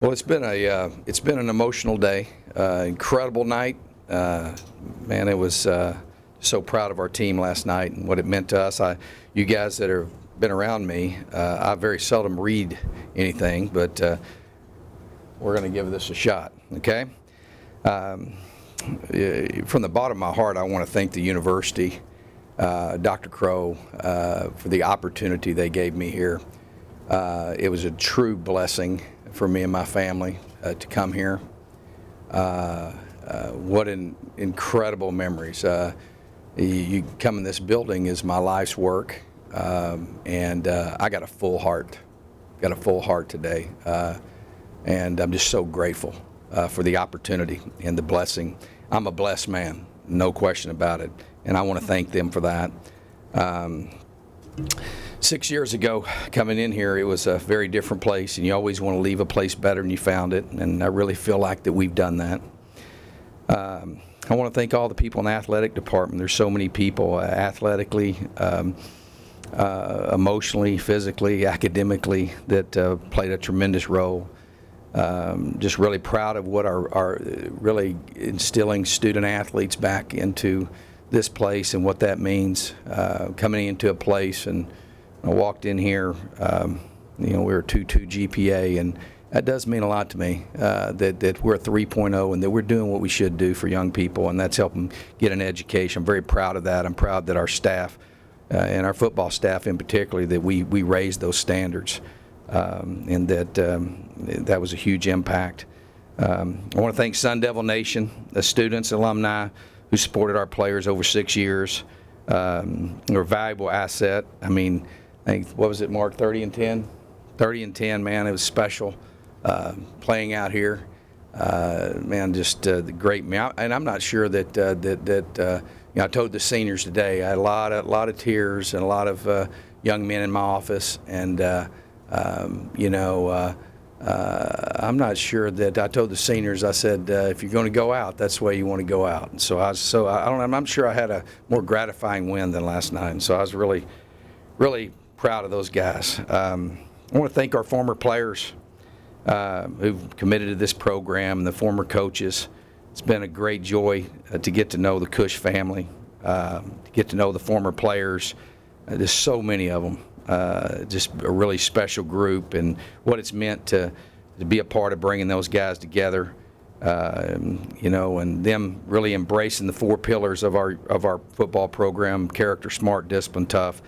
Well, it's been an emotional day, incredible night. Man, it was so proud of our team last night and what it meant to us. You guys that have been around me, I very seldom read anything, but we're going to give this a shot. Okay. From the bottom of my heart, I want to thank the university, Dr. Crow, for the opportunity they gave me here. It was a true blessing for me and my family to come here. What incredible memories. You come in this building is my life's work, and I got a full heart. Got a full heart today, and I'm just so grateful for the opportunity and the blessing. I'm a blessed man, no question about it, and I want to thank them for that. 6 years ago, coming in here, it was a very different place, and you always want to leave a place better than you found it, and I really feel like that we've done that. I want to thank all the people in the athletic department. There's so many people athletically, emotionally, physically, academically that played a tremendous role. Just really proud of what our really instilling student athletes back into this place and what that means, coming into a place. And I walked in here, we were a 2.2 GPA, and that does mean a lot to me, that we're a 3.0 and that we're doing what we should do for young people, and that's helping get an education. I'm very proud of that. I'm proud that our staff, and our football staff in particular, that we raised those standards, and that was a huge impact. I want to thank Sun Devil Nation, the students, alumni who supported our players over 6 years. They're a valuable asset. I mean, I think, what was it, Mark, 30 and 10? 30 and 10, man, it was special playing out here. Man, just the great, and I'm not sure that I told the seniors today, I had a lot of tears and a lot of young men in my office, and I'm not sure that I told the seniors, I said, if you're going to go out, that's the way you want to go out. And so I'm sure I had a more gratifying win than last night. And so I was really, really proud of those guys. I want to thank our former players who've committed to this program and the former coaches. It's been a great joy to get to know the Cush family, to get to know the former players. There's so many of them. Just a really special group, and what it's meant to be a part of bringing those guys together, and them really embracing the four pillars of our football program: character, smart, discipline, tough.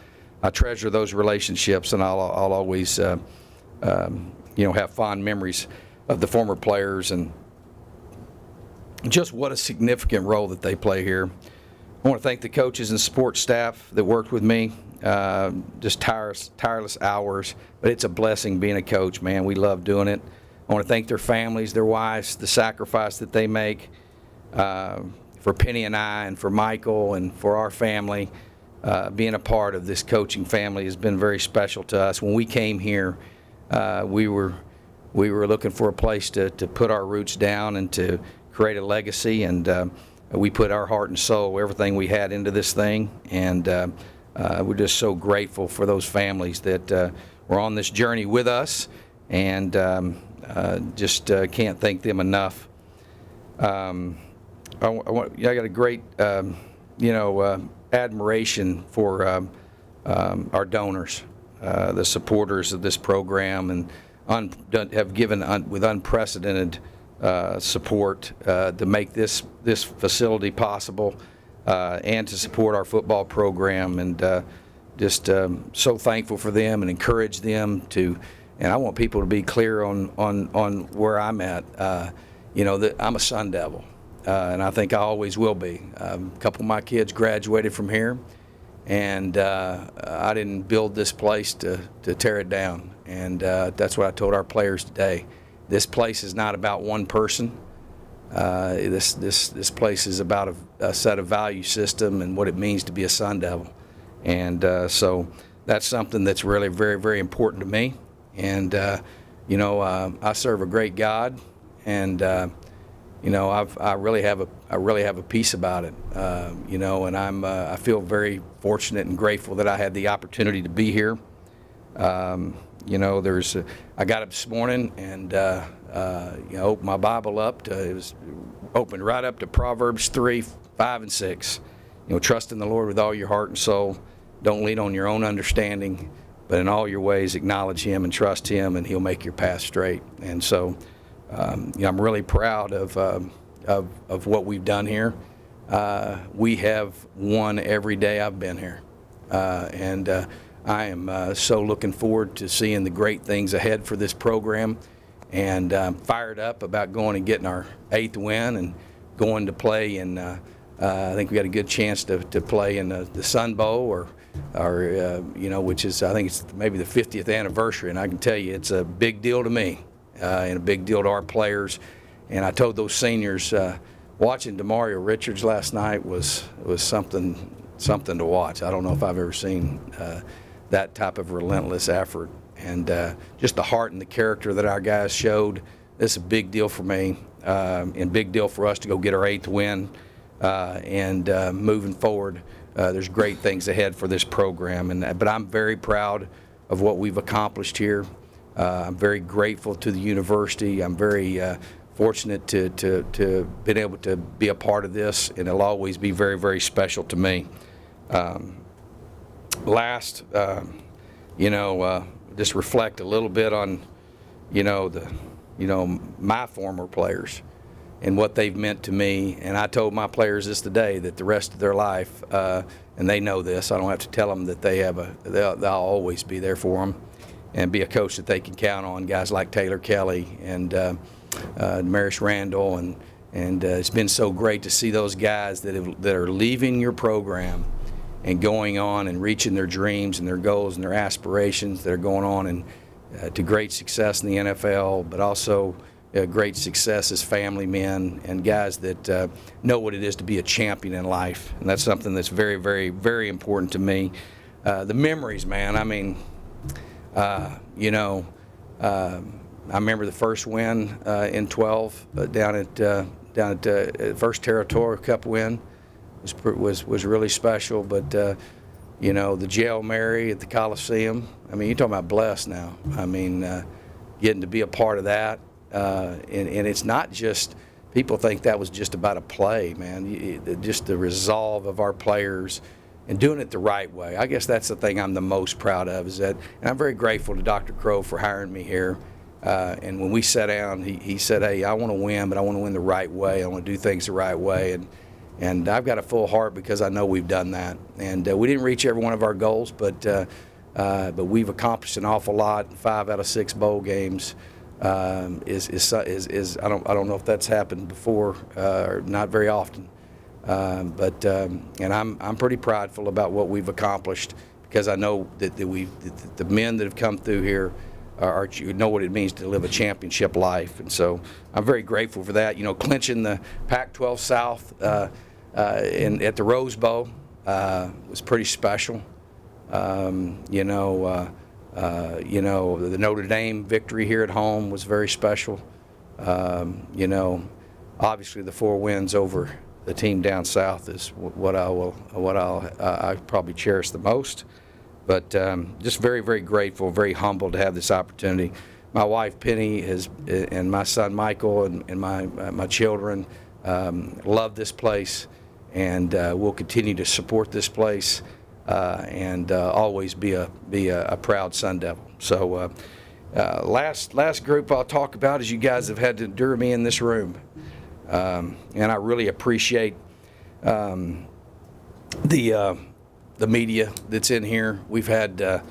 I treasure those relationships, and I'll always have fond memories of the former players and just what a significant role that they play here. I want to thank the coaches and support staff that worked with me. Just tireless hours, but it's a blessing being a coach, man. We love doing it. I want to thank their families, their wives, the sacrifice that they make for Penny and I, and for Michael, and for our family. Being a part of this coaching family has been very special to us. When we came here, we were looking for a place to put our roots down and to create a legacy, and we put our heart and soul, everything we had, into this thing, and we're just so grateful for those families that were on this journey with us, and just can't thank them enough. I got a great, admiration for our donors, the supporters of this program, and have given with unprecedented support to make this facility possible. And to support our football program, and just so thankful for them and encourage them to. And I want people to be clear on where I'm at. That I'm a Sun Devil, and I think I always will be. A couple of my kids graduated from here, and I didn't build this place to tear it down. And that's what I told our players today. This place is not about one person. This place is about a set of value system and what it means to be a Sun Devil, and so that's something that's really very, very important to me. And I serve a great God, and I really have a peace about it. And I feel very fortunate and grateful that I had the opportunity to be here. I got up this morning and opened my Bible up. It was opened right up to Proverbs 3, 5, and 6. Trust in the Lord with all your heart and soul. Don't lean on your own understanding, but in all your ways acknowledge Him and trust Him, and He'll make your path straight. And so, I'm really proud of what we've done here. We have won every day I've been here, and I am so looking forward to seeing the great things ahead for this program, and fired up about going and getting our 8th win and going to play in. I think we got a good chance to play in the Sun Bowl, or which is, I think it's maybe the 50th anniversary, and I can tell you it's a big deal to me, and a big deal to our players. And I told those seniors, watching DeMario Richards last night was something to watch. I don't know if I've ever seen that type of relentless effort, and just the heart and the character that our guys showed. This is a big deal for me, and big deal for us to go get our 8th win. And moving forward, there's great things ahead for this program. But I'm very proud of what we've accomplished here. I'm very grateful to the university. I'm very fortunate to been able to be a part of this, and it'll always be very, very special to me. Just reflect a little bit on, my former players and what they've meant to me. And I told my players this today, that the rest of their life, and they know this, I don't have to tell them that they'll always be there for them and be a coach that they can count on. Guys like Taylor Kelly and Damaris Randall, and it's been so great to see those guys that are leaving your program and going on and reaching their dreams and their goals and their aspirations, that are going on and to great success in the NFL, but also great success as family men and guys that know what it is to be a champion in life. And that's something that's very, very, very important to me. The memories, man. I mean, I remember the first win in 12 down at first Territorial Cup win was really special. But the Jail Mary at the Coliseum. I mean, you're talking about blessed now. I mean, getting to be a part of that. And it's not just, people think that was just about a play, man. Just the resolve of our players and doing it the right way. I guess that's the thing I'm the most proud of, is that, and I'm very grateful to Dr. Crow for hiring me here. And when we sat down, he said, hey, I want to win, but I want to win the right way. I want to do things the right way. And I've got a full heart because I know we've done that. And we didn't reach every one of our goals, but we've accomplished an awful lot. 5 out of 6 bowl games. Is I don't know if that's happened before, or not very often, but I'm pretty prideful about what we've accomplished, because I know that the men that have come through here know what it means to live a championship life, and so I'm very grateful for that. Clinching the Pac-12 South at the Rose Bowl was pretty special. The Notre Dame victory here at home was very special. Obviously the 4 wins over the team down south is what I probably cherish the most. But just very, very grateful, very humbled to have this opportunity. My wife Penny and my son Michael and my children love this place, and we'll continue to support this place. And always be a proud Sun Devil. So last group I'll talk about is you guys have had to endure me in this room, and I really appreciate the media that's in here. We've had a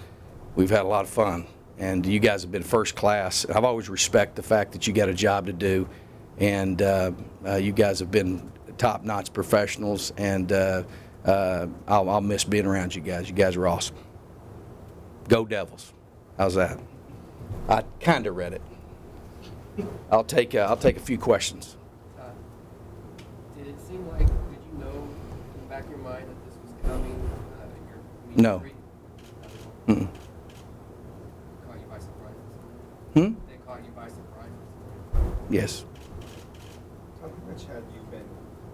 lot of fun, and you guys have been first class. I've always respected the fact that you got a job to do, and you guys have been top-notch professionals, and I'll miss being around you guys. You guys are awesome. Go Devils. How's that? I kind of read it. I'll take a few questions. Did it seem like, did you know in the back of your mind that this was coming? No. Mm-mm. Caught you by surprise? Hmm? They caught you by surprise? Yes. How much have you been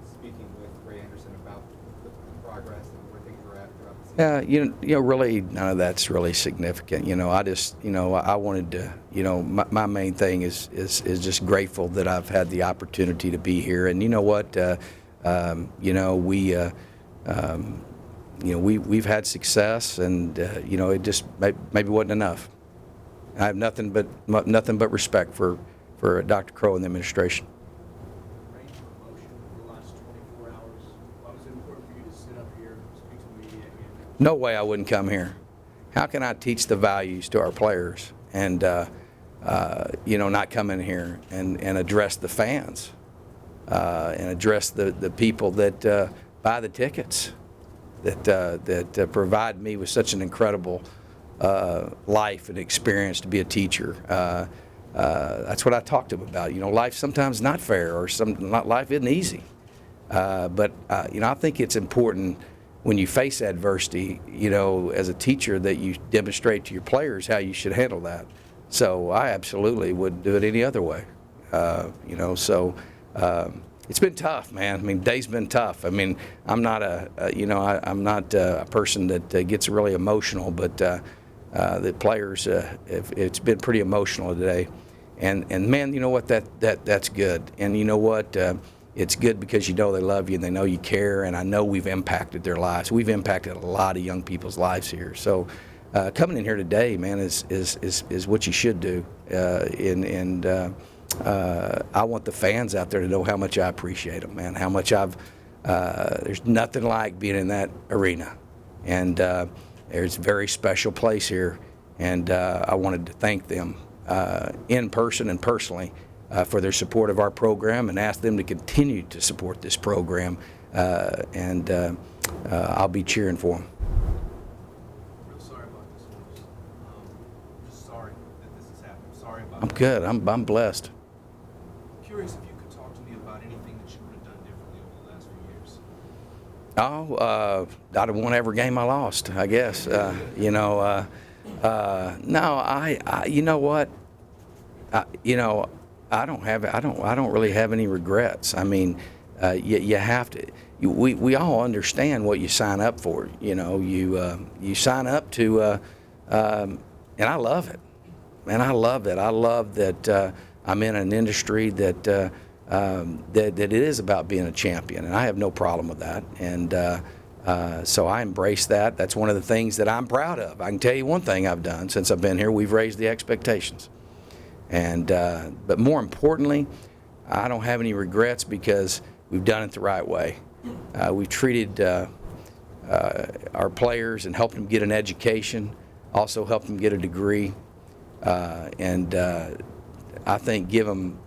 speaking with Ray Anderson about the progress and where things are at throughout the Really, none of that's really significant. I just, I wanted to, my main thing is just grateful that I've had the opportunity to be here. And you know what, we've had success, and it just maybe wasn't enough. I have nothing but respect for Dr. Crow and the administration. Range of emotion for the last 24 hours. Why was it important for you to sit up here and speak to the media again? No way I wouldn't come here. How can I teach the values to our players and not come in here and address the fans and address the people that buy the tickets, that provide me with such an incredible life and experience to be a teacher. That's what I talked to them about. Life sometimes not fair, or life isn't easy. But I think it's important when you face adversity, as a teacher, that you demonstrate to your players how you should handle that. So I absolutely wouldn't do it any other way. It's been tough, man. I mean, day's been tough. I mean, I'm not I'm not a person that gets really emotional, but the players, it's been pretty emotional today. And man, you know what? That's good. And you know what? It's good because they love you and they know you care. And I know we've impacted their lives. We've impacted a lot of young people's lives here. So coming in here today, man, is what you should do. I want the fans out there to know how much I appreciate them, man. How much there's nothing like being in that arena. And there's a very special place here. And I wanted to thank them in person and personally for their support of our program, and ask them to continue to support this program. I'll be cheering for them. Real sorry about this news. Just sorry that this has happened. Sorry about I'm good. I'm blessed. Curious if you could talk to me about anything that you would have done differently over the last few years. I'd have won every game I lost, I guess. No, you know what? I don't really have any regrets. I mean, you have to. We all understand what you sign up for. You sign up to, and I love it. Man, I love it. I love that I'm in an industry that it is about being a champion, and I have no problem with that. And so I embrace that. That's one of the things that I'm proud of. I can tell you one thing I've done since I've been here: we've raised the expectations. And but more importantly, I don't have any regrets because we've done it the right way. We've treated our players and helped them get an education, also helped them get a degree, and I think give them,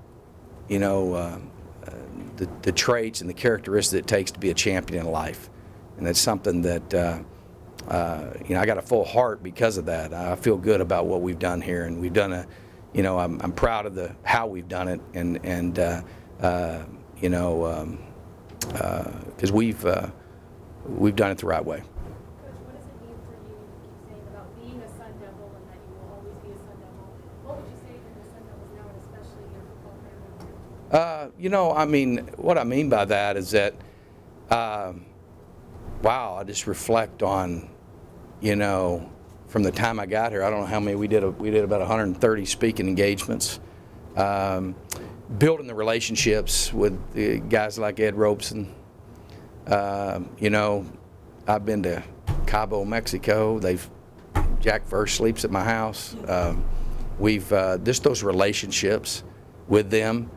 the traits and the characteristics it takes to be a champion in life. And that's something that I got a full heart because of that. I feel good about what we've done here, and we've done I'm proud of how we've done it, and because we've done it the right way. Coach, what does it mean for you? You keep saying about being a Sun Devil and that you will always be a Sun Devil. What would you say to the Sun Devils now, and especially your football family? What I mean by that is that, I just reflect on, from the time I got here. I don't know how many we did. We did about 130 speaking engagements, building the relationships with the guys like Ed Robeson. I've been to Cabo, Mexico. Jack Verse sleeps at my house. We've just those relationships with them.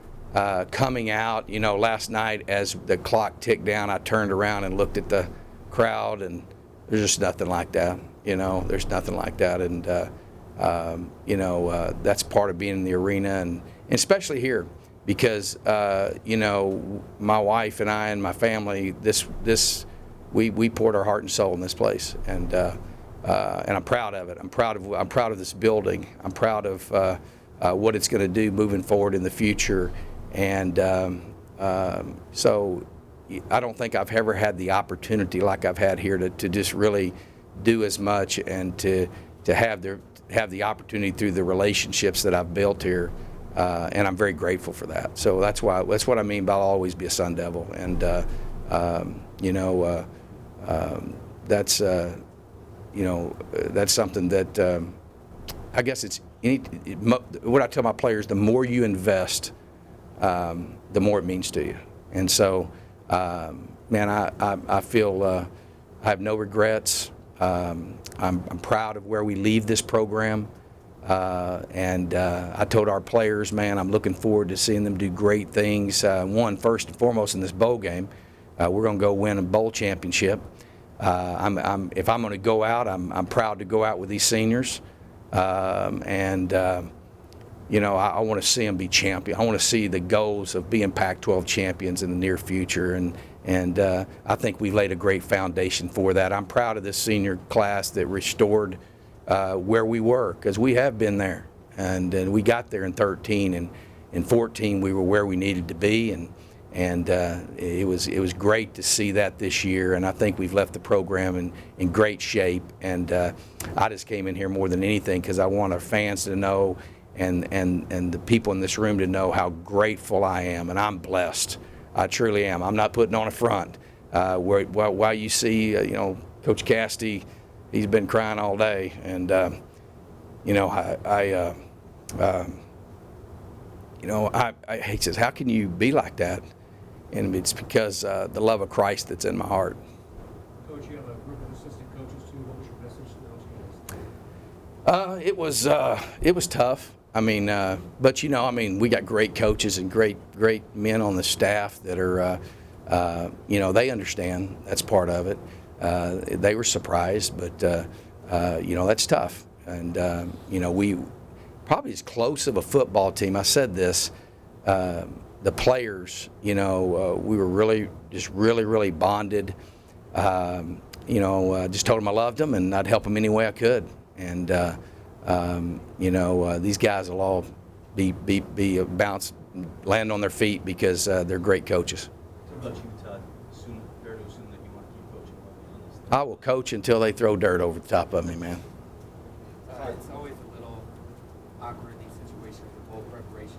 Coming out, last night as the clock ticked down, I turned around and looked at the crowd, and there's just nothing like that. There's nothing like that, and that's part of being in the arena, and especially here, because my wife and I and my family, we poured our heart and soul in this place, and I'm proud of it. I'm proud of this building. I'm proud of what it's going to do moving forward in the future, and so I don't think I've ever had the opportunity like I've had here to just really do as much, and to have the opportunity through the relationships that I've built here, and I'm very grateful for that. So that's what I mean by I'll always be a Sun Devil, and that's something that I guess what I tell my players, the more you invest, the more it means to you. And so, man, I feel I have no regrets. I'm proud of where we leave this program. And I told our players, man, I'm looking forward to seeing them do great things. One, first and foremost, in this bowl game, we're going to go win a bowl championship. If I'm going to go out, I'm proud to go out with these seniors. I want to see them be champion. I want to see the goals of being Pac-12 champions in the near future, and I think we laid a great foundation for that. I'm proud of this senior class that restored where we were, because we have been there, and we got there in 13, and in 14 we were where we needed to be, and it was great to see that this year, and I think we've left the program in great shape. And I just came in here more than anything because I want our fans to know, and the people in this room to know how grateful I am, and I'm blessed. I truly am. I'm not putting on a front. While you see, Coach Castee, he's been crying all day, and he says, "How can you be like that?" And it's because the love of Christ that's in my heart. Coach, you have a group of assistant coaches too. What was your message to those guys? It was tough. But we got great coaches and great men on the staff that are, they understand. That's part of it. They were surprised, but that's tough. And we probably as close of a football team. I said this. The players, we were really bonded. Just told them I loved them and I'd help them any way I could. And these guys will all be land on their feet because they're great coaches. What about you, Todd? Fair to assume that you want to keep coaching on this thing? I will coach until they throw dirt over the top of me, man. It's always a little awkward, these situations with bowl preparation,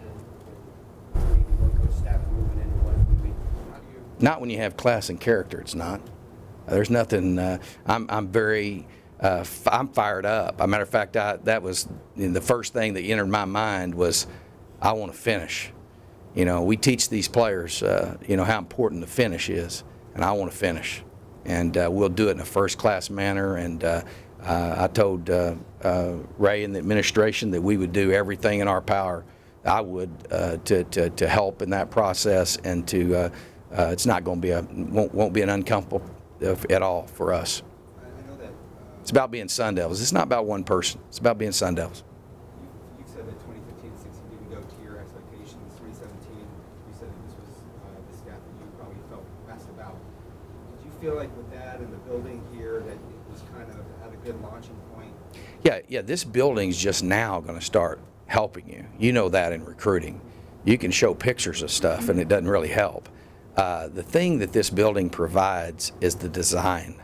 maybe one coach staff moving in and one moving. How do you? Not when you have class and character. It's not. There's nothing. I'm very. I'm fired up. As a matter of fact, that was the first thing that entered my mind was, I want to finish. We teach these players, how important the finish is, and I want to finish, and we'll do it in a first-class manner. And I told Ray and the administration that we would do everything in our power. I would to help in that process, and to it's not going to be won't be an uncomfortable at all for us. I know that It's about being Sun Devils. It's not about one person. It's about being Sun Devils. you've said that 2015 and 16 didn't go to your expectations. 2017, you said that this was the staff that you probably felt best about. Did you feel like with that and the building here that it was kind of at a good launching point? Yeah. This building's just now going to start helping you. You know that in recruiting. You can show pictures of stuff, and it doesn't really help. The thing that this building provides is the design,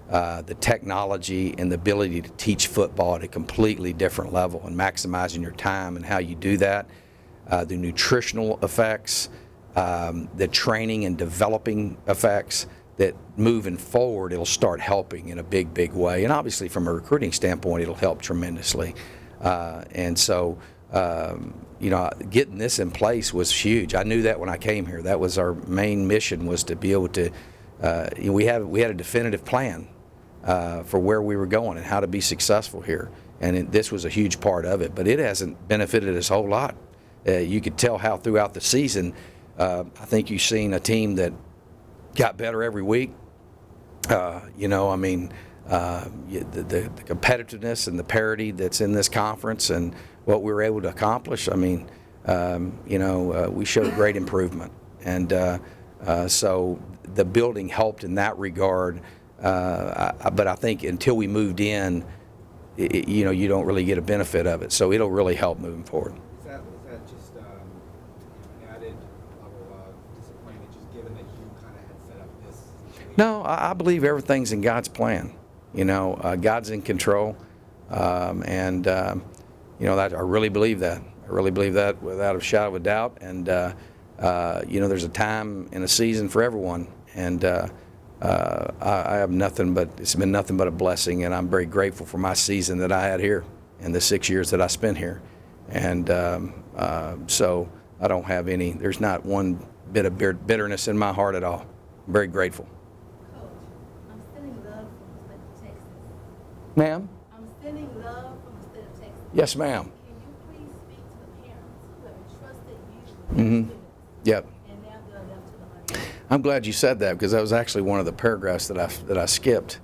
the technology, and the ability to teach football at a completely different level and maximizing your time and how you do that. The nutritional effects, the training and developing effects that moving forward, it'll start helping in a big way. And obviously from a recruiting standpoint, it'll help tremendously. And so, getting this in place was huge. I knew that when I came here. That was our main mission, was to be able to, we had a definitive plan for where we were going and how to be successful here. And this was a huge part of it, but it hasn't benefited us a whole lot. You could tell how throughout the season, I think you've seen a team that got better every week. The competitiveness and the parity that's in this conference and what we were able to accomplish, we showed great improvement. And so the building helped in that regard. But I think until we moved in, you don't really get a benefit of it. So it'll really help moving forward. Is that just an added level of disappointment, just given that you kind of had set up this situation? No, I believe everything's in God's plan. God's in control, and that I really believe that. I really believe that without a shadow of a doubt. And there's a time and a season for everyone. And I have nothing but, it's been nothing but a blessing, and I'm very grateful for my season that I had here and the 6 years that I spent here. And so I don't have any, there's not one bit of bitterness in my heart at all. I'm very grateful. Coach, I'm sending love from the state of Texas. Ma'am? I'm sending love from the state of Texas. Yes, ma'am. Can you please speak to the parents who have entrusted you with their Mm-hmm. students Yep. and now they're left to the unborn? I'm glad you said that, because that was actually one of the paragraphs that I skipped.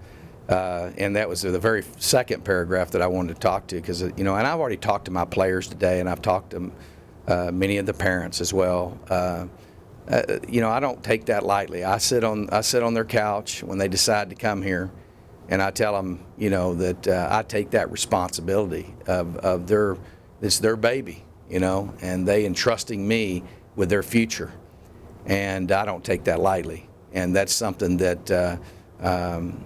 And that was the very second paragraph that I wanted to talk to, because, and I've already talked to my players today, and I've talked to many of the parents as well. I don't take that lightly. I sit on their couch when they decide to come here, and I tell them, that I take that responsibility of it's their baby, and they entrusting me with their future, and I don't take that lightly. And that's something that I'm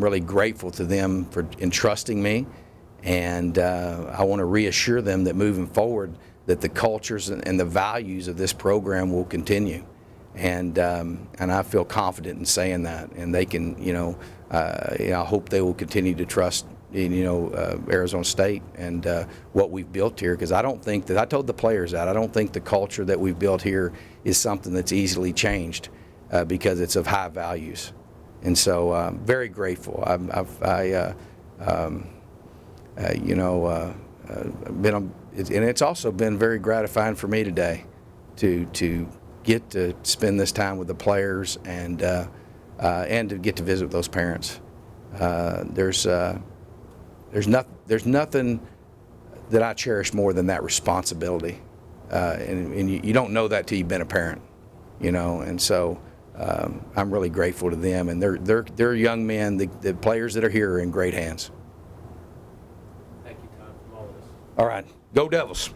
really grateful to them for entrusting me, and I want to reassure them that moving forward, that the cultures and the values of this program will continue, and I feel confident in saying that, and they can, I hope they will continue to trust, Arizona State and what we've built here, because I don't think that, I told the players that, I don't think the culture that we've built here is something that's easily changed, because it's of high values. And so very grateful. And it's also been very gratifying for me today to get to spend this time with the players and to get to visit with those parents. There's nothing that I cherish more than that responsibility, and you don't know that till you've been a parent, and so I'm really grateful to them, and they're young men. The players that are here are in great hands. Thank you, Todd, from all of us. All right, go Devils.